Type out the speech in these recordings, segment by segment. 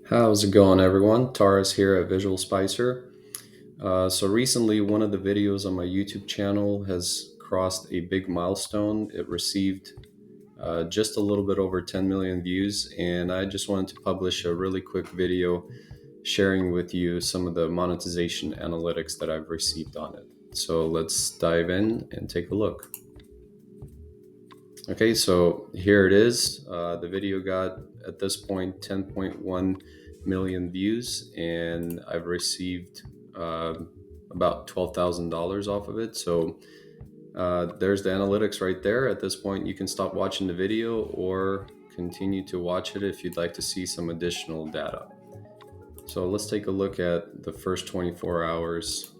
How's it going, everyone? Taras here at Visual Spicer. So recently, one of the videos on my YouTube channel has crossed a big milestone. It received just a little bit over 10 million views, and I just wanted to publish a really quick video sharing with you some of the monetization analytics that I've received on it. So let's dive in and take a look. Okay, so here it is. The video got, at this point, 10.1 million views, and I've received uh, about $12,000 off of it. So there's the analytics right there. At this point, you can stop watching the video or continue to watch it if you'd like to see some additional data. So let's take a look at the first 24 hours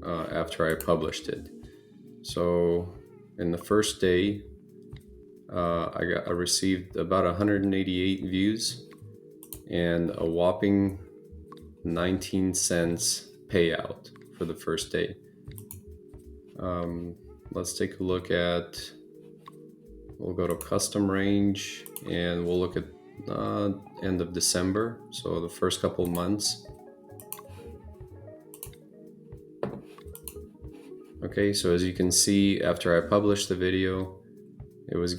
after I published it. So in the first day, I received about 188 views and a whopping 19 cents payout for the first day. Let's take a look at, we'll go to custom range and we'll look at end of December, so the first couple of months. Okay, so as you can see, after I published the video, it was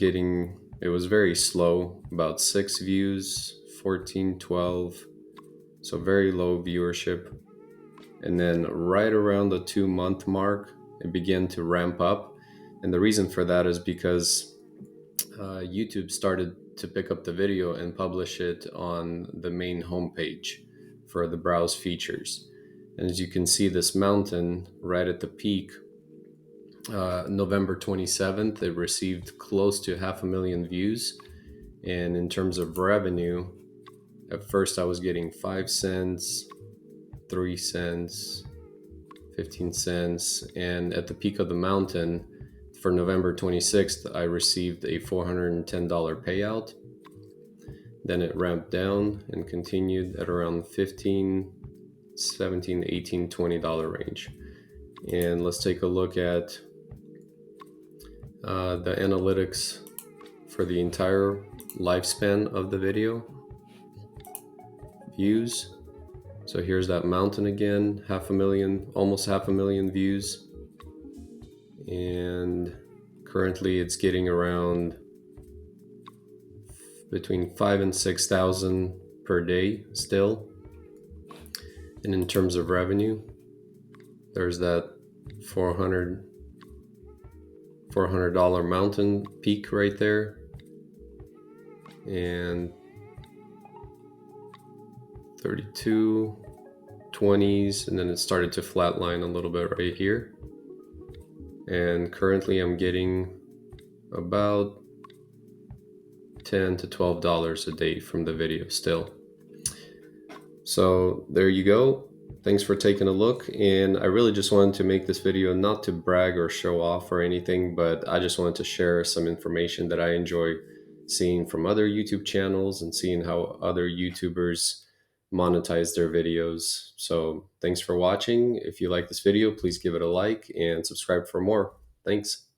very slow, about 6 views, 14, 12, so very low viewership. And then right around the 2-month mark, it began to ramp up. And the reason for that is because YouTube started to pick up the video and publish it on the main homepage for the browse features. And as you can see, this mountain right at the peak, November 27th, it received close to 500,000 views. And in terms of revenue, at first I was getting 5 cents, 3 cents, 15 cents. And at the peak of the mountain for November 26th, I received a $410 payout. Then it ramped down and continued at around 15, 17, 18, $20 range. And let's take a look at the analytics for the entire lifespan of the video. Views. So here's that mountain again, 500,000, almost 500,000 views. And currently it's getting around between 5,000 and 6,000 per day still. And in terms of revenue, there's that $400 mountain peak right there, and 32, 20s, and then it started to flatline a little bit right here. And currently I'm getting about $10 to $12 a day from the video still. So there you go. Thanks for taking a look. And I really just wanted to make this video not to brag or show off or anything, but I just wanted to share some information that I enjoy seeing from other YouTube channels and seeing how other YouTubers monetize their videos. So thanks for watching. If you like this video, please give it a like and subscribe for more. Thanks.